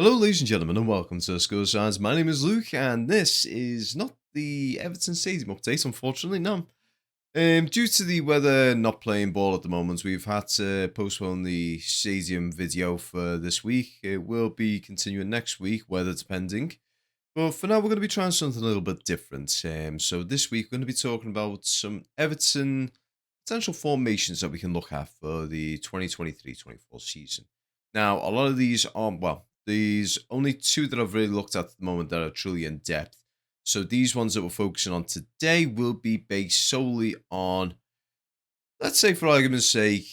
Hello, ladies and gentlemen, and welcome to Score Signs. My name is Luke, and this is not the Everton Stadium update, unfortunately. No. Due to the weather not playing ball at the moment, we've had to postpone the stadium video for this week. It will be continuing next week, weather depending. But for now, we're going to be trying something a little bit different. So this week, we're going to be talking about some Everton potential formations that we can look at for the 2023-24 season. Now, a lot of these are, well, these only two that I've really looked at the moment that are truly in depth. So these ones that we're focusing on today will be based solely on, let's say for argument's sake,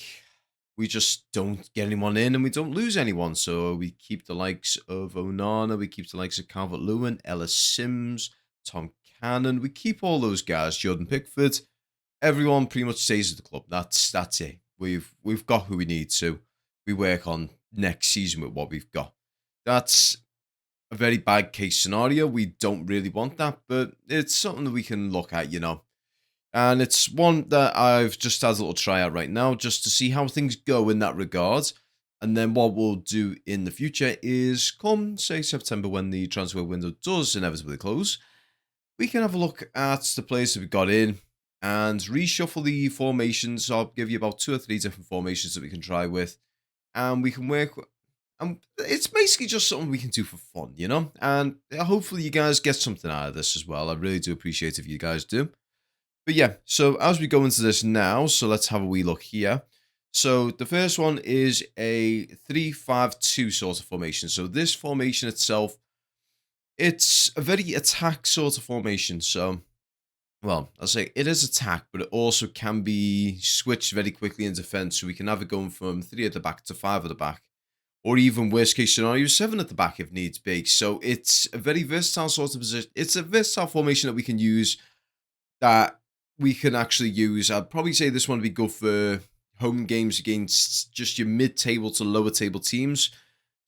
we just don't get anyone in and we don't lose anyone. So we keep the likes of Onana, we keep the likes of Calvert-Lewin, Ellis Sims, Tom Cannon. We keep all those guys, Jordan Pickford. Everyone pretty much stays at the club. That's it. We've got who we need to. We work on next season with what we've got. That's a very bad case scenario. We don't really want that, but it's something that we can look at. And it's one that I've just had a little try out right now just to see how things go in that regard. And then what we'll do in the future is come, say, September when the transfer window does inevitably close, we can have a look at the players that we got in and reshuffle the formations. I'll give you about two or three different formations that we can try with, and we can work. And it's basically just something we can do for fun. And hopefully you guys get something out of this as well. I really do appreciate if you guys do. But yeah, so as we go into this now, so let's have a wee look here. So the first one is a 3-5-2 sort of formation. So this formation itself, it's a very attack sort of formation. So, well, I'll say it is attack, but it also can be switched very quickly in defense. So we can have it going from 3 at the back to 5 at the back, or even worst case scenario, 7 at the back if needs be. So it's a very versatile sort of position. It's a versatile formation that we can use, that we can actually use. I'd probably say this one would be good for home games against just your mid-table to lower table teams.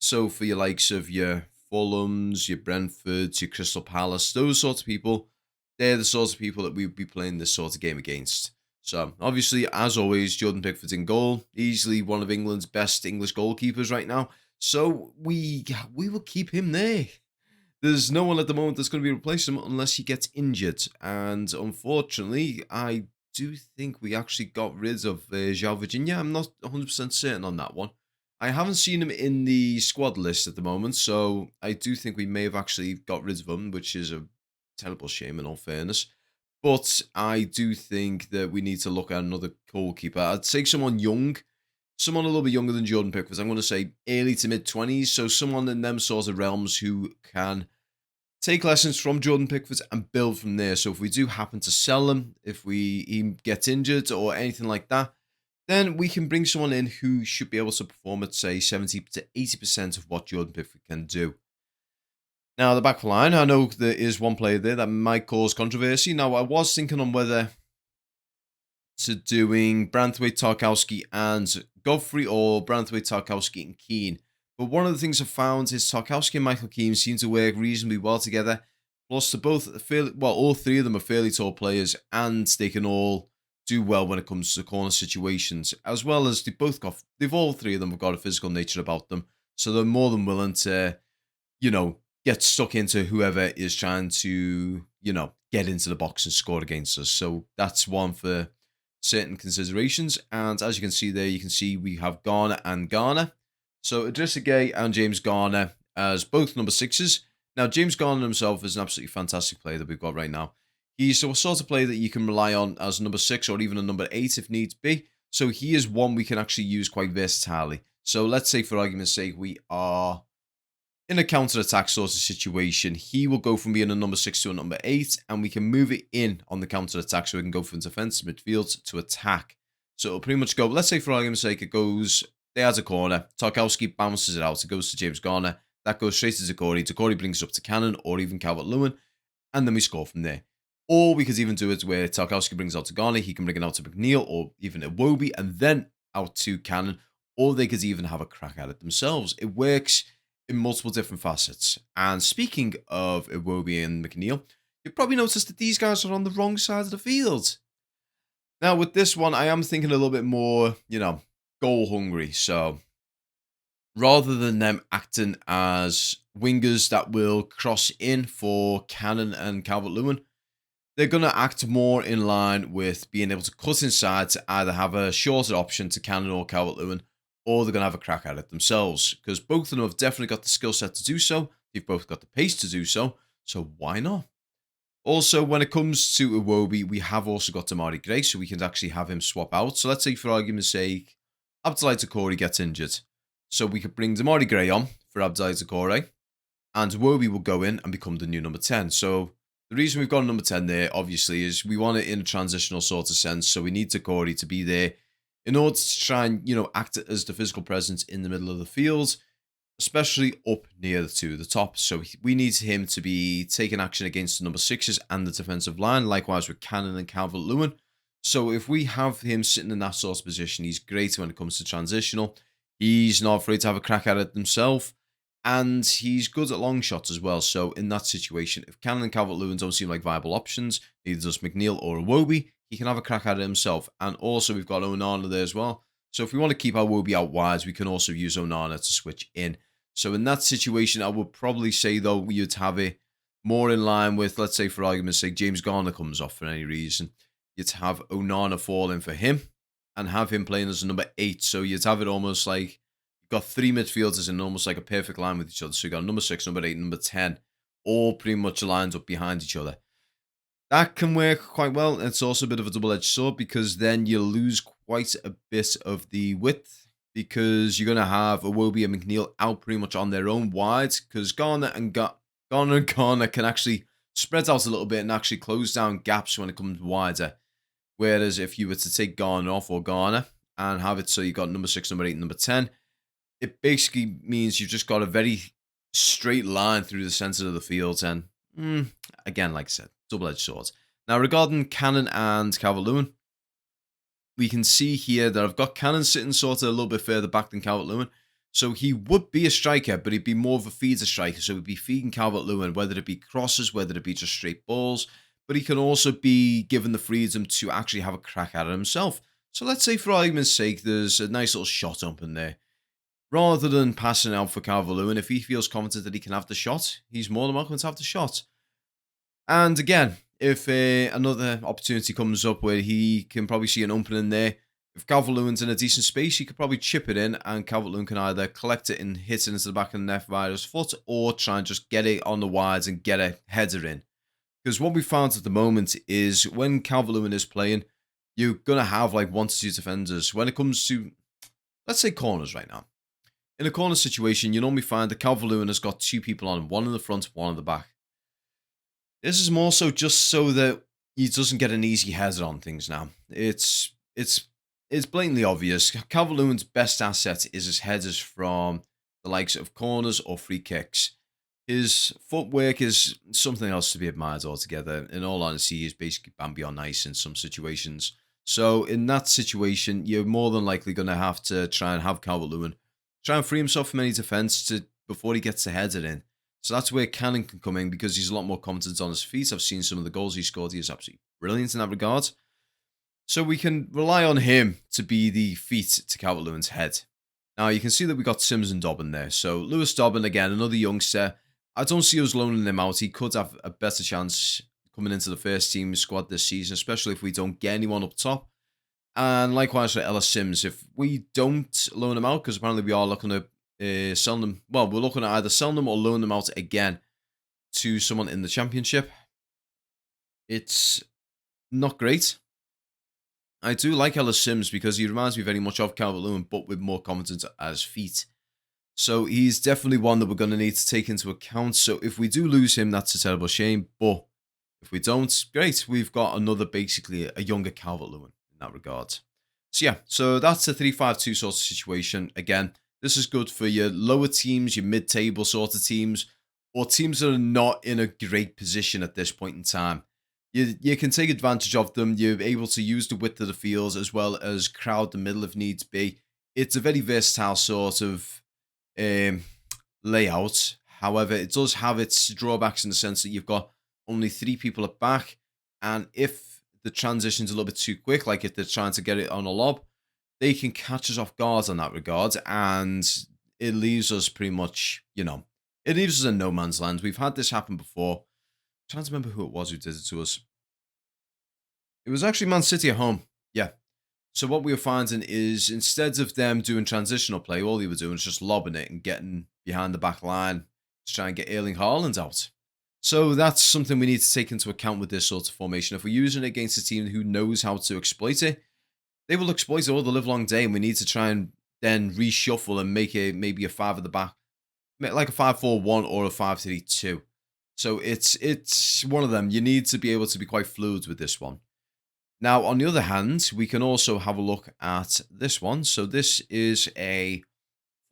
So for your likes of your Fulhams, your Brentfords, your Crystal Palace, those sorts of people, they're the sorts of people that we would be playing this sort of game against. So obviously, as always, Jordan Pickford's in goal, easily one of England's best English goalkeepers right now. So we will keep him there. There's no one at the moment that's going to be replacing him unless he gets injured. And unfortunately, I do think we actually got rid of João Virginia. I'm not 100% certain on that one. I haven't seen him in the squad list at the moment, so I do think we may have actually got rid of him, which is a terrible shame in all fairness. But I do think that we need to look at another goalkeeper. I'd say someone young, someone a little bit younger than Jordan Pickford. I'm going to say early to mid 20s. So someone in them sort of realms who can take lessons from Jordan Pickford and build from there. So if we do happen to sell him, if he gets injured or anything like that, then we can bring someone in who should be able to perform at, say, 70 to 80% of what Jordan Pickford can do. Now, the back line, I know there is one player there that might cause controversy. Now, I was thinking on whether to doing Branthwaite, Tarkowski, and Godfrey, or Branthwaite, Tarkowski, and Keane. But one of the things I've found is Tarkowski and Michael Keane seem to work reasonably well together. Plus, they're both all three of them are fairly tall players, and they can all do well when it comes to corner situations. As well as they've all three of them have got a physical nature about them, so they're more than willing to, get stuck into whoever is trying to, get into the box and score against us. So that's one for certain considerations. And as you can see there, you can see we have Garner and Garner. So Idrissa Gueye and James Garner as both number 6s. Now, James Garner himself is an absolutely fantastic player that we've got right now. He's the sort of player that you can rely on as number 6 or even a number 8 if needs be. So he is one we can actually use quite versatilely. So let's say, for argument's sake, we are in a counter-attack sort of situation. He will go from being a number 6 to a number 8, and we can move it in on the counter-attack so we can go from defense, midfield to attack. So it'll pretty much go, let's say, for argument's sake, it goes, they has a corner, Tarkowski bounces it out, it goes to James Garner, that goes straight to Decore, Decore brings it up to Cannon or even Calvert-Lewin, and then we score from there. Or we could even do it where Tarkowski brings out to Garner, he can bring it out to McNeil or even Iwobi, and then out to Cannon, or they could even have a crack at it themselves. It works in multiple different facets. And speaking of Iwobi and McNeil, you've probably noticed that these guys are on the wrong side of the field. Now, with this one, I am thinking a little bit more, goal hungry. So rather than them acting as wingers that will cross in for Cannon and Calvert-Lewin, they're going to act more in line with being able to cut inside to either have a shorter option to Cannon or Calvert-Lewin, or they're going to have a crack at it themselves, because both of them have definitely got the skill set to do so. They've both got the pace to do so, so why not? Also, when it comes to Iwobi, we have also got Damari Gray, so we can actually have him swap out. So let's say, for argument's sake, Abdoulaye Doucouré gets injured. So we could bring Damari Gray on for Abdoulaye Doucouré, and Iwobi will go in and become the new number 10. So the reason we've got a number 10 there, obviously, is we want it in a transitional sort of sense. So we need Doucouré to be there in order to try and, act as the physical presence in the middle of the field, especially up near the two of the top. So we need him to be taking action against the number 6s and the defensive line, likewise with Cannon and Calvert-Lewin. So if we have him sitting in that sort of position, he's great when it comes to transitional. He's not afraid to have a crack at it himself, and he's good at long shots as well. So in that situation, if Cannon and Calvert-Lewin don't seem like viable options, neither does McNeil or Iwobi, he can have a crack at it himself. And also we've got Onana there as well. So if we want to keep our Iwobi out wide, we can also use Onana to switch in. So in that situation, I would probably say, though, you'd have it more in line with, let's say, for argument's sake, James Garner comes off for any reason. You'd have Onana fall in for him and have him playing as a number 8. So you'd have it almost like you've got 3 midfielders in almost like a perfect line with each other. So you've got number 6, number 8, number 10, all pretty much lined up behind each other. That can work quite well. It's also a bit of a double-edged sword, because then you lose quite a bit of the width, because you're going to have Iwobi and McNeil out pretty much on their own wide, because Garner and Garner can actually spread out a little bit and actually close down gaps when it comes wider. Whereas if you were to take Garner off, or Garner, and have it so you got number 6, number 8, and number 10, it basically means you've just got a very straight line through the center of the field. And again, like I said, double-edged swords. Now, regarding Cannon and Calvert-Lewin, we can see here that I've got Cannon sitting sort of a little bit further back than Calvert-Lewin. So he would be a striker, but he'd be more of a feeder striker. So he'd be feeding Calvert-Lewin, whether it be crosses, whether it be just straight balls. But he can also be given the freedom to actually have a crack at it himself. So let's say, for argument's sake, there's a nice little shot up in there. Rather than passing out for Calvert-Lewin, if he feels confident that he can have the shot, he's more than welcome to have the shot. And again, if another opportunity comes up where he can probably see an opening there, if Calvert-Lewin's in a decent space, he could probably chip it in, and Calvert-Lewin can either collect it and hit it into the back of the net via his foot, or try and just get it on the wides and get a header in. Because what we found at the moment is when Calvert-Lewin is playing, you're going to have like 1 to 2 defenders. When it comes to, let's say, corners right now. In a corner situation, you normally find that Calvert-Lewin has got 2 people on him, 1 in the front, 1 in the back. This is more so just so that he doesn't get an easy header on things now. It's blatantly obvious. Calvert-Lewin's best asset is his headers from the likes of corners or free kicks. His footwork is something else to be admired altogether. In all honesty, he's basically Bambi on ice in some situations. So in that situation, you're more than likely going to have to try and have Calvert-Lewin try and free himself from any defence before he gets the header in. So that's where Cannon can come in, because he's a lot more confident on his feet. I've seen some of the goals he scored. He is absolutely brilliant in that regard. So we can rely on him to be the feet to Calvert-Lewin's head. Now, you can see that we got Sims and Dobbin there. So Lewis Dobbin, again, another youngster. I don't see us loaning him out. He could have a better chance coming into the first team squad this season, especially if we don't get anyone up top. And likewise for Ellis Sims, if we don't loan him out, because apparently we are looking to sell them. Well, we're looking at either selling them or loan them out again to someone in the Championship. It's not great. I do like Ellis Sims because he reminds me very much of Calvert-Lewin, but with more confidence at his feet. So he's definitely one that we're going to need to take into account. So if we do lose him, that's a terrible shame. But if we don't, great. We've got another, basically, a younger Calvert-Lewin in that regard. So yeah, so that's a 3-5-2 sort of situation. Again, this is good for your lower teams, your mid-table sort of teams, or teams that are not in a great position at this point in time. You can take advantage of them. You're able to use the width of the fields as well as crowd the middle if needs be. It's a very versatile sort of layout. However, it does have its drawbacks in the sense that you've got only 3 people at back, and if the transition's a little bit too quick, like if they're trying to get it on a lob, they can catch us off guard on that regard, and it leaves us pretty much, it leaves us in no man's land. We've had this happen before. I'm trying to remember who it was who did it to us. It was actually Man City at home. Yeah. So what we were finding is instead of them doing transitional play, all they were doing was just lobbing it and getting behind the back line to try and get Erling Haaland out. So that's something we need to take into account with this sort of formation. If we're using it against a team who knows how to exploit it, they will exploit it all the live long day, and we need to try and then reshuffle and make it maybe a five at the back, like a 5-4-1 or a 5-3-2. So it's one of them. You need to be able to be quite fluid with this one. Now, on the other hand, we can also have a look at this one. So this is a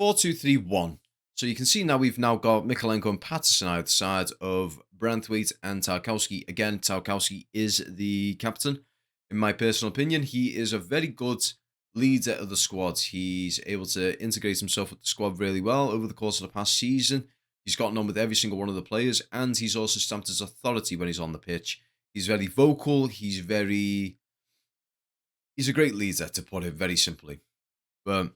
4-2-3-1. So you can see now we've now got Mikalenko and Patterson either side of Branthwaite and Tarkowski. Again, Tarkowski is the captain. In my personal opinion, he is a very good leader of the squad. He's able to integrate himself with the squad really well over the course of the past season. He's gotten on with every single one of the players, and he's also stamped his authority when he's on the pitch. He's very vocal. He's a great leader, to put it very simply. But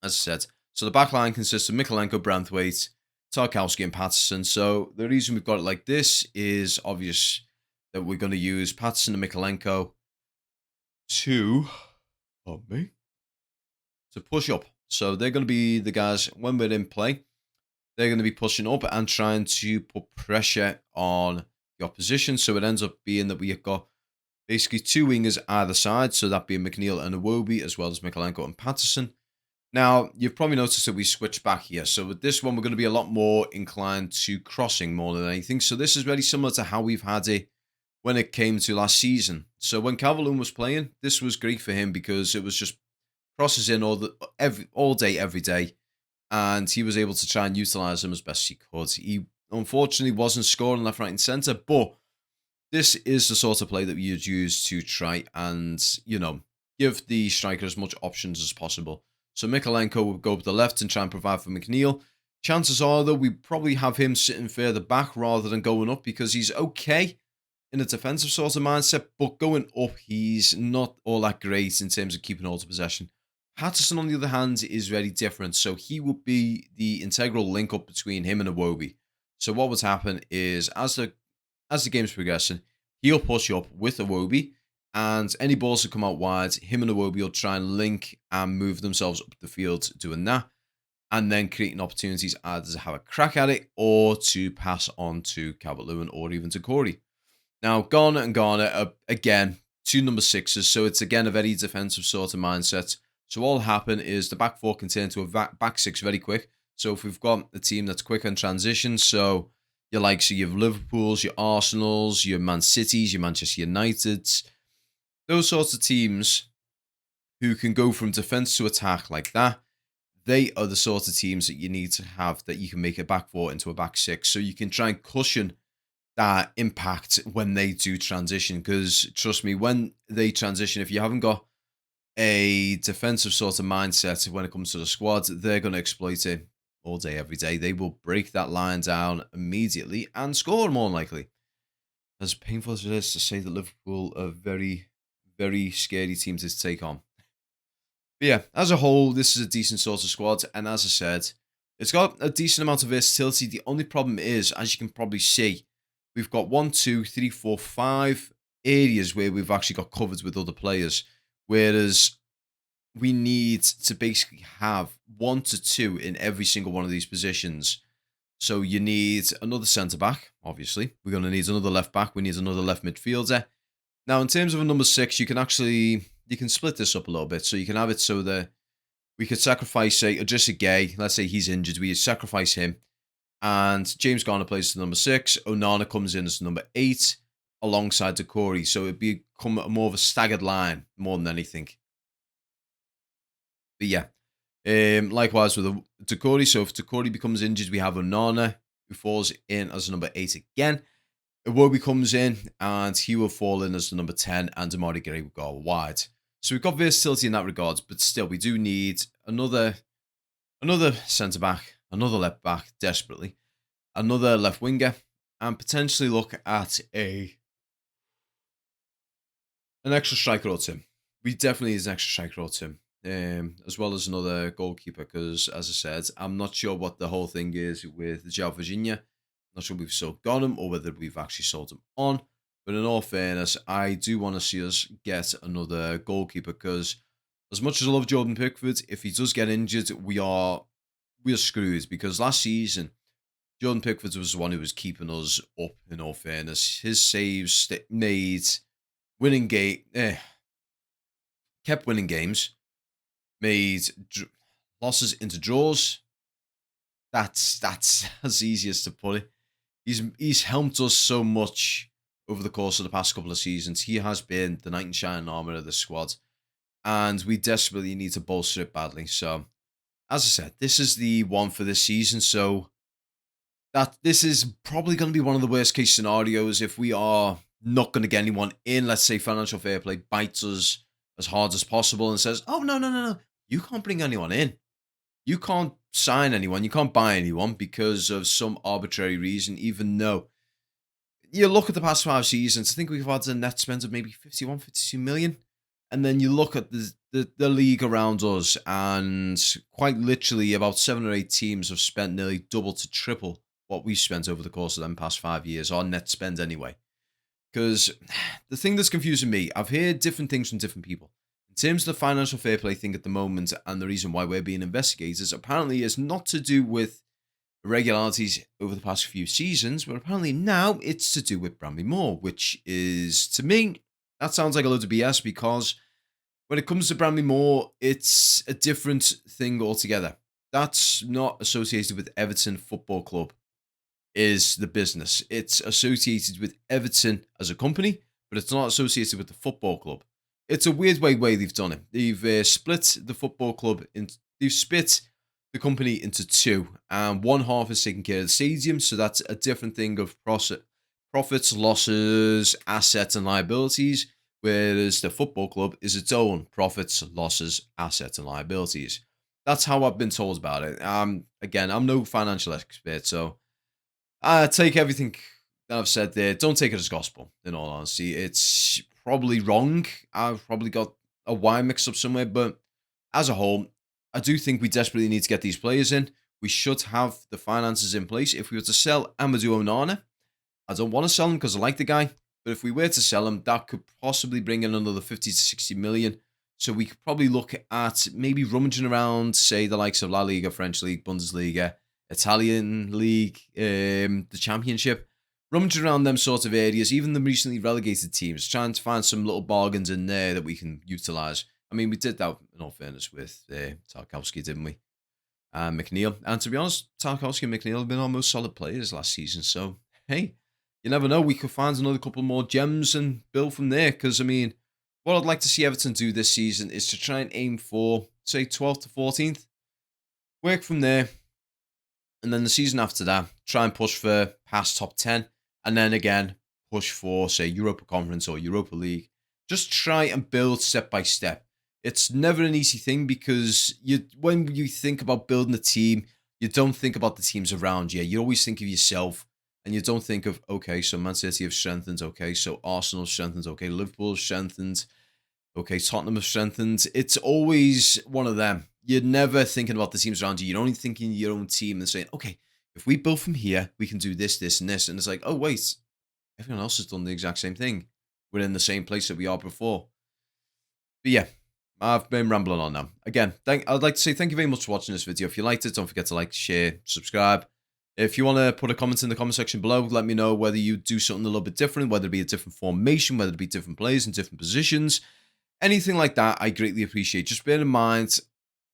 as I said, so the back line consists of Mikalenko, Branthwaite, Tarkowski, and Patterson. So the reason we've got it like this is obvious that we're going to use Patterson and Mikalenko to push up. So they're going to be the guys, when we're in play, they're going to be pushing up and trying to put pressure on the opposition. So it ends up being that we have got basically two wingers either side. So that being McNeil and Iwobi, as well as Mikalenko and Patterson. Now, you've probably noticed that we switched back here. So with this one, we're going to be a lot more inclined to crossing more than anything. So this is very similar to how we've had it when it came to last season. So when Calvert-Lewin was playing, this was great for him because it was just crosses in all day, every day. And he was able to try and utilise them as best he could. He unfortunately wasn't scoring left, right and centre, but this is the sort of play that you'd use to try and, give the striker as much options as possible. So Mikalenko will go up the left and try and provide for McNeil. Chances are, though, we probably have him sitting further back rather than going up because he's okay in a defensive sort of mindset, but going up, he's not all that great in terms of keeping hold of possession. Patterson, on the other hand, is very different. So he would be the integral link up between him and Iwobi. So what would happen is as the game's progressing, he'll push up with Iwobi, and any balls that come out wide, him and Iwobi will try and link and move themselves up the field doing that, and then creating opportunities either to have a crack at it or to pass on to Calvert-Lewin or even to Corey. Now, Garner and Garner are, again, two number sixes, so it's, again, a very defensive sort of mindset. So all happen is the back four can turn into a back six very quick. So if we've got a team that's quick on transition, so your likes of your Liverpools, your Arsenals, your Man Cities, your Manchester Uniteds, those sorts of teams who can go from defence to attack like that, they are the sort of teams that you need to have that you can make a back four into a back six. So you can try and cushion that impact when they do transition. Because trust me, when they transition, if you haven't got a defensive sort of mindset when it comes to the squad, they're going to exploit it all day, every day. They will break that line down immediately and score more likely. As painful as it is to say that Liverpool are very, very scary team to take on. But yeah, as a whole, this is a decent sort of squad. And as I said, it's got a decent amount of versatility. The only problem is, as you can probably see, we've got 1, 2, 3, 4, 5 areas where we've actually got covered with other players. Whereas we need to basically have 1 to 2 in every single one of these positions. So you need another centre-back, obviously. We're going to need another left-back. We need another left midfielder. Now, in terms of a number 6, you can split this up a little bit. So you can have it so that we could sacrifice, say, Idrissa Gueye. Let's say he's injured. We sacrifice him. And James Garner plays the number 6. Onana comes in as number 8 alongside Decore. So it'd become more of a staggered line more than anything. But yeah, likewise with Decore. So if Decore becomes injured, we have Onana, who falls in as number 8 again. Iwobi comes in, and he will fall in as the number 10, and Amari Gray will go wide. So we've got versatility in that regard, but still, we do need another centre-back, another left-back, desperately, another left winger, and potentially look at an extra striker or two. We definitely need an extra striker or two. as well as another goalkeeper. Because, as I said, I'm not sure what the whole thing is with João Virginia. Not sure we've still got him or whether we've actually sold him on. But in all fairness, I do want to see us get another goalkeeper because, as much as I love Jordan Pickford, if he does get injured, we're screwed. Because last season, Jordan Pickford was the one who was keeping us up. In all fairness, his saves that made winning game, kept winning games, made losses into draws. That's as easy as to put it. He's helped us so much over the course of the past couple of seasons. He has been the knight in shining armor of the squad, and we desperately need to bolster it badly. So, as I said, this is the one for this season. So that this is probably going to be one of the worst case scenarios if we are not going to get anyone in. Let's say financial fair play bites us as hard as possible and says, "Oh no, you can't bring anyone in. You can't sign anyone. You can't buy anyone because of some arbitrary reason." Even though you look at the past 5 seasons, I think we've had a net spend of maybe 51, 52 million. And then you look at the league around us, and quite literally about 7 or 8 teams have spent nearly double to triple what we've spent over the course of them past 5 years, our net spend anyway. Because the thing that's confusing me, I've heard different things from different people. In terms of the financial fair play thing at the moment, and the reason why we're being investigated, apparently is not to do with irregularities over the past few seasons, but apparently now it's to do with Bramley Moore, which is, to me, that sounds like a load of BS because when it comes to Bramley Moore, it's a different thing altogether. That's not associated with Everton Football Club, is the business. It's associated with Everton as a company, but it's not associated with the football club. It's a weird way they've done it. They've split the football club they've split the company into two, and one half is taking care of the stadium, so that's a different thing of profits, losses, assets, and liabilities. Whereas the football club is its own profits, losses, assets, and liabilities. That's how I've been told about it. Again, I'm no financial expert, so take everything that I've said there. Don't take it as gospel, in all honesty. It's probably wrong. I've probably got a Y mixed up somewhere, but as a whole, I do think we desperately need to get these players in. We should have the finances in place. If we were to sell Amadou Onana, I don't want to sell him because I like the guy, but if we were to sell him, that could possibly bring in another 50 to 60 million. So we could probably look at maybe rummaging around, say, the likes of La Liga, French League, Bundesliga, Italian League, the Championship, rummaging around them sort of areas, even the recently relegated teams, trying to find some little bargains in there that we can utilise. I mean, we did that, in all fairness, with Tarkowski, didn't we? McNeil. And to be honest, Tarkowski and McNeil have been our most solid players last season. So, hey, you never know. We could find another couple more gems and build from there. Because, I mean, what I'd like to see Everton do this season is to try and aim for, say, 12th to 14th. Work from there. And then the season after that, try and push for past top 10. And then again, push for, say, Europa Conference or Europa League. Just try and build step by step. It's never an easy thing because when you think about building a team, you don't think about the teams around you. You always think of yourself, and you don't think of, okay, so Man City have strengthened, okay, so Arsenal strengthened, okay, Liverpool strengthened, okay, Tottenham have strengthened. It's always one of them. You're never thinking about the teams around you. You're only thinking your own team and saying, okay, if we build from here, we can do this, this, and this. And it's like, oh, wait, everyone else has done the exact same thing. We're in the same place that we are before. But yeah, I've been rambling on now. Again, I'd like to say thank you very much for watching this video. If you liked it, don't forget to like, share, subscribe. If you want to put a comment in the comment section below, let me know whether you do something a little bit different, whether it be a different formation, whether it be different players in different positions. Anything like that, I greatly appreciate. Just bear in mind,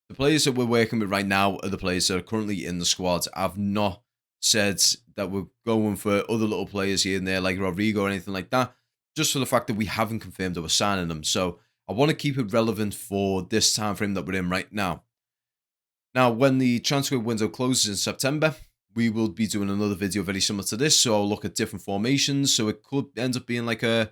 the players that we're working with right now are the players that are currently in the squad. I've not said that we're going for other little players here and there, like Rodrigo or anything like that, just for the fact that we haven't confirmed that we're signing them. So I want to keep it relevant for this time frame that we're in right now. Now, when the transfer window closes in September, we will be doing another video very similar to this. So I'll look at different formations. So it could end up being like a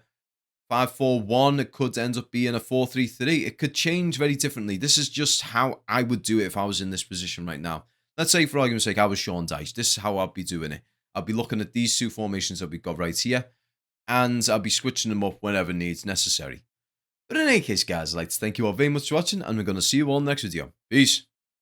5-4-1. It could end up being a 4-3-3. It could change very differently. This is just how I would do it if I was in this position right now. Let's say, for argument's sake, I was Sean Dyche. This is how I'd be doing it. I'd be looking at these two formations that we've got right here, and I'll be switching them up whenever needs necessary. But in any case, guys, I'd like to thank you all very much for watching, and we're going to see you all next video. Peace.